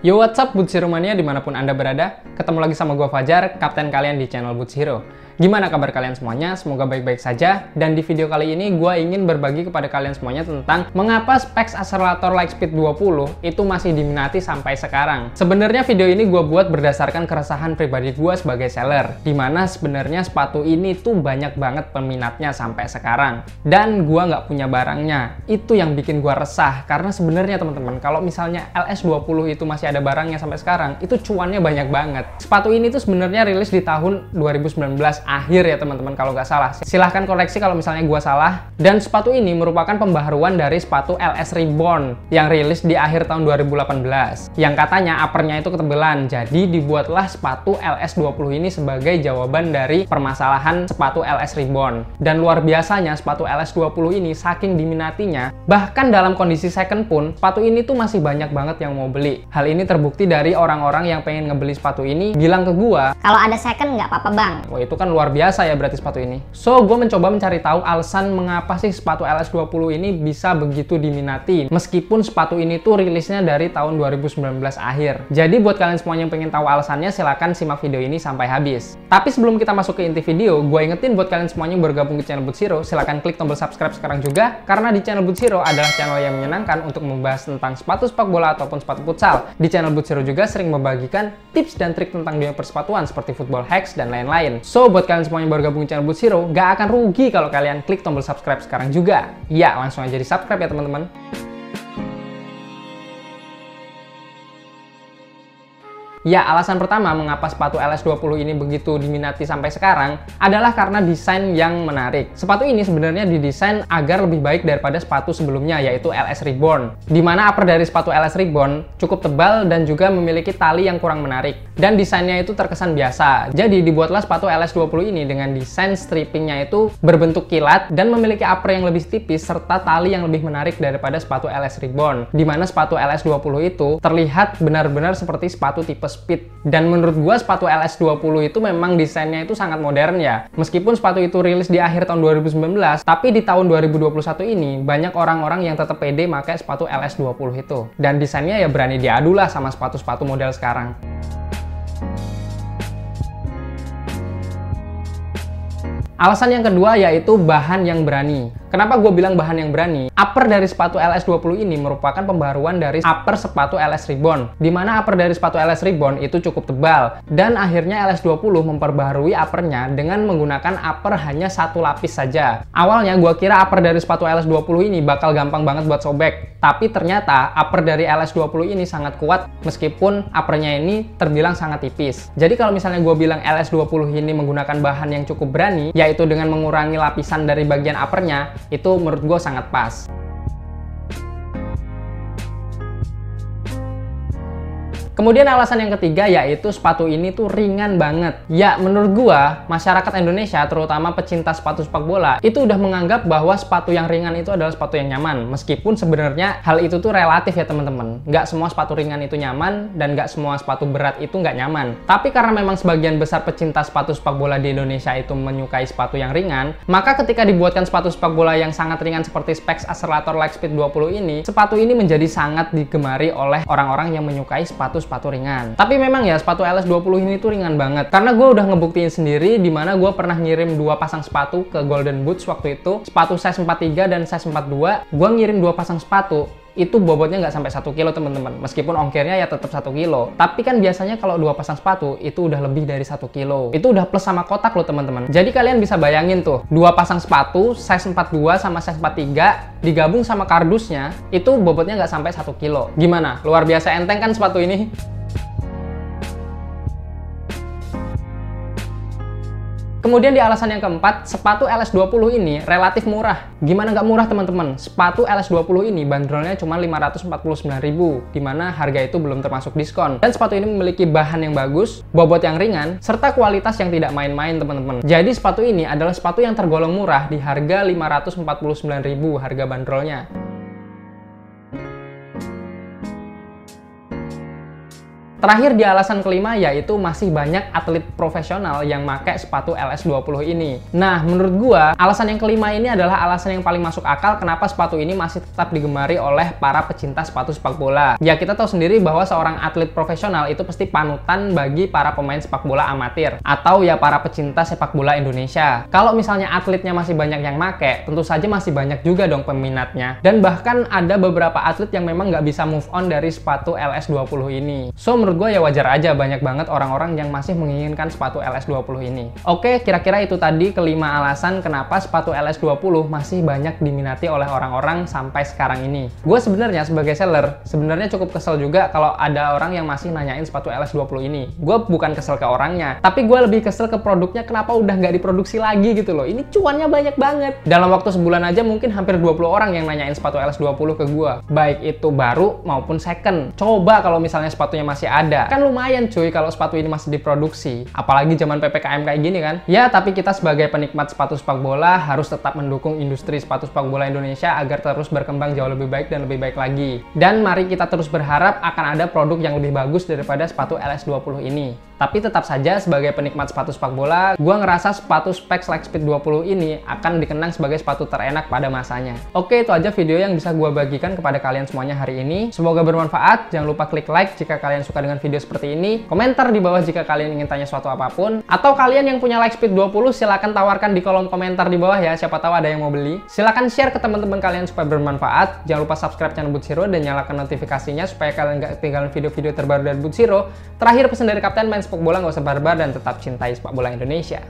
Yo, what's up Boots Hero Mania dimanapun Anda berada. Ketemu lagi sama gue Fajar, kapten kalian di channel Boots Hero. Gimana kabar kalian semuanya? Semoga baik-baik saja. Dan di video kali ini gue ingin berbagi kepada kalian semuanya tentang mengapa specs akselerator Lightspeed 20 itu masih diminati sampai sekarang. Sebenarnya video ini gue buat berdasarkan keresahan pribadi gue sebagai seller, dimana sebenarnya sepatu ini tuh banyak banget peminatnya sampai sekarang. Dan gue nggak punya barangnya. Itu yang bikin gue resah, karena sebenarnya teman-teman, kalau misalnya LS20 itu masih ada barangnya sampai sekarang, itu cuannya banyak banget. Sepatu ini tuh sebenarnya rilis di tahun 2019 akhir ya teman-teman kalau nggak salah. Silahkan koreksi kalau misalnya gua salah. Dan sepatu ini merupakan pembaharuan dari sepatu LS Reborn yang rilis di akhir tahun 2018. Yang katanya uppernya itu ketebelan, jadi dibuatlah sepatu LS20 ini sebagai jawaban dari permasalahan sepatu LS Reborn. Dan luar biasanya sepatu LS20 ini saking diminatinya, bahkan dalam kondisi second pun sepatu ini tuh masih banyak banget yang mau beli. Hal ini terbukti dari orang-orang yang pengen ngebeli sepatu ini bilang ke gua, kalau ada second nggak apa-apa bang. wah itu kan luar biasa ya berarti sepatu ini. So, gue mencoba mencari tahu alasan mengapa sih sepatu LS20 ini bisa begitu diminati, meskipun sepatu ini tuh rilisnya dari tahun 2019 akhir. Jadi buat kalian semuanya yang pengen tahu alasannya, silahkan simak video ini sampai habis. Tapi sebelum kita masuk ke inti video, gue ingetin buat kalian semuanya yang bergabung ke channel Boots Hero, silahkan klik tombol subscribe sekarang juga, karena di channel Boots Hero adalah channel yang menyenangkan untuk membahas tentang sepatu sepak bola ataupun sepatu futsal. Di channel Boots Hero juga sering membagikan tips dan trik tentang dunia persepatuan seperti football hacks dan lain-lain. So, buat kalian semuanya yang baru gabung di channel Boots Hero, gak akan rugi kalau kalian klik tombol subscribe sekarang juga. Ya, langsung aja di subscribe ya teman-teman. Ya, alasan pertama mengapa sepatu LS20 ini begitu diminati sampai sekarang adalah karena desain yang menarik. Sepatu ini sebenarnya didesain agar lebih baik daripada sepatu sebelumnya, yaitu LS Reborn. Dimana upper dari sepatu LS Reborn cukup tebal dan juga memiliki tali yang kurang menarik. Dan desainnya itu terkesan biasa. Jadi dibuatlah sepatu LS20 ini dengan desain strippingnya itu berbentuk kilat dan memiliki upper yang lebih tipis serta tali yang lebih menarik daripada sepatu LS Reborn. Dimana sepatu LS20 itu terlihat benar-benar seperti sepatu tipe speed. Dan menurut gua sepatu LS20 itu memang desainnya itu sangat modern ya. Meskipun sepatu itu rilis di akhir tahun 2019, tapi di tahun 2021 ini banyak orang-orang yang tetap pede pakai sepatu LS20 itu. Dan desainnya ya berani diadu lah sama sepatu-sepatu model sekarang. Alasan yang kedua yaitu bahan yang berani. Kenapa gue bilang bahan yang berani? Upper dari sepatu LS20 ini merupakan pembaruan dari upper sepatu LS Reborn. Dimana upper dari sepatu LS Reborn itu cukup tebal. Dan akhirnya LS20 memperbaharui uppernya dengan menggunakan upper hanya satu lapis saja. Awalnya gue kira upper dari sepatu LS20 ini bakal gampang banget buat sobek. Tapi ternyata upper dari LS20 ini sangat kuat meskipun uppernya ini terbilang sangat tipis. Jadi kalau misalnya gue bilang LS20 ini menggunakan bahan yang cukup berani, yaitu dengan mengurangi lapisan dari bagian uppernya, itu menurut gue sangat pas. Kemudian alasan yang ketiga yaitu sepatu ini tuh ringan banget. Ya, menurut gua, masyarakat Indonesia, terutama pecinta sepatu sepak bola, itu udah menganggap bahwa sepatu yang ringan itu adalah sepatu yang nyaman. Meskipun sebenarnya hal itu tuh relatif ya teman-teman. Nggak semua sepatu ringan itu nyaman, dan nggak semua sepatu berat itu nggak nyaman. Tapi karena memang sebagian besar pecinta sepatu sepak bola di Indonesia itu menyukai sepatu yang ringan, maka ketika dibuatkan sepatu sepak bola yang sangat ringan seperti specs akselerator Lightspeed 20 ini, sepatu ini menjadi sangat digemari oleh orang-orang yang menyukai sepatu ringan. Tapi memang ya sepatu LS20 ini tuh ringan banget. Karena gue udah ngebuktiin sendiri dimana gue pernah ngirim 2 pasang sepatu ke Golden Boots waktu itu. Sepatu size 43 dan size 42. Gue ngirim 2 pasang sepatu. Itu bobotnya nggak sampai 1 kilo teman-teman. Meskipun ongkirnya ya tetap 1 kilo. Tapi kan biasanya kalau 2 pasang sepatu itu udah lebih dari 1 kilo. Itu udah plus sama kotak loh teman-teman. Jadi kalian bisa bayangin tuh, 2 pasang sepatu size 42 sama size 43 digabung sama kardusnya, itu bobotnya nggak sampai 1 kilo. Gimana? Luar biasa enteng kan sepatu ini? Kemudian di alasan yang keempat, sepatu LS20 ini relatif murah. Gimana nggak murah teman-teman? Sepatu LS20 ini bandrolnya cuma 549.000, dimana harga itu belum termasuk diskon. Dan sepatu ini memiliki bahan yang bagus, bobot yang ringan, serta kualitas yang tidak main-main teman-teman. Jadi sepatu ini adalah sepatu yang tergolong murah di harga 549.000 harga bandrolnya. Terakhir di alasan kelima yaitu masih banyak atlet profesional yang pakai sepatu LS20 ini. Nah, menurut gua alasan yang kelima ini adalah alasan yang paling masuk akal kenapa sepatu ini masih tetap digemari oleh para pecinta sepatu sepak bola. Ya, kita tahu sendiri bahwa seorang atlet profesional itu pasti panutan bagi para pemain sepak bola amatir atau ya para pecinta sepak bola Indonesia. Kalau misalnya atletnya masih banyak yang make, tentu saja masih banyak juga dong peminatnya. Dan bahkan ada beberapa atlet yang memang nggak bisa move on dari sepatu LS20 ini. So, menurut gue ya wajar aja banyak banget orang-orang yang masih menginginkan sepatu LS20 ini. Oke, kira-kira itu tadi kelima alasan kenapa sepatu LS20 masih banyak diminati oleh orang-orang sampai sekarang ini. Gue sebenarnya sebagai seller, sebenarnya cukup kesel juga kalau ada orang yang masih nanyain sepatu LS20 ini. Gue bukan kesel ke orangnya, tapi gue lebih kesel ke produknya kenapa udah nggak diproduksi lagi gitu loh. Ini cuannya banyak banget. Dalam waktu sebulan aja mungkin hampir 20 orang yang nanyain sepatu LS20 ke gue. Baik itu baru maupun second. Coba kalau misalnya sepatunya masih ada. Kan lumayan cuy kalau sepatu ini masih diproduksi. Apalagi zaman PPKM kayak gini kan. Ya, tapi kita sebagai penikmat sepatu sepak bola harus tetap mendukung industri sepatu sepak bola Indonesia agar terus berkembang jauh lebih baik dan lebih baik lagi. Dan mari kita terus berharap akan ada produk yang lebih bagus daripada sepatu LS20 ini. Tapi tetap saja sebagai penikmat sepatu sepak bola, gua ngerasa sepatu Specs Lightspeed 20 ini akan dikenang sebagai sepatu terenak pada masanya. Oke, itu aja video yang bisa gua bagikan kepada kalian semuanya hari ini. Semoga bermanfaat. Jangan lupa klik like jika kalian suka dengan video seperti ini. Komentar di bawah jika kalian ingin tanya suatu apapun. Atau kalian yang punya Lightspeed 20 silahkan tawarkan di kolom komentar di bawah ya. Siapa tahu ada yang mau beli. Silahkan share ke teman-teman kalian supaya bermanfaat. Jangan lupa subscribe channel Boots Hero dan nyalakan notifikasinya supaya kalian nggak ketinggalan video-video terbaru dari Boots Hero. Terakhir pesan dari Kapten, main sepak bola nggak usah barbar dan tetap cintai sepak bola Indonesia.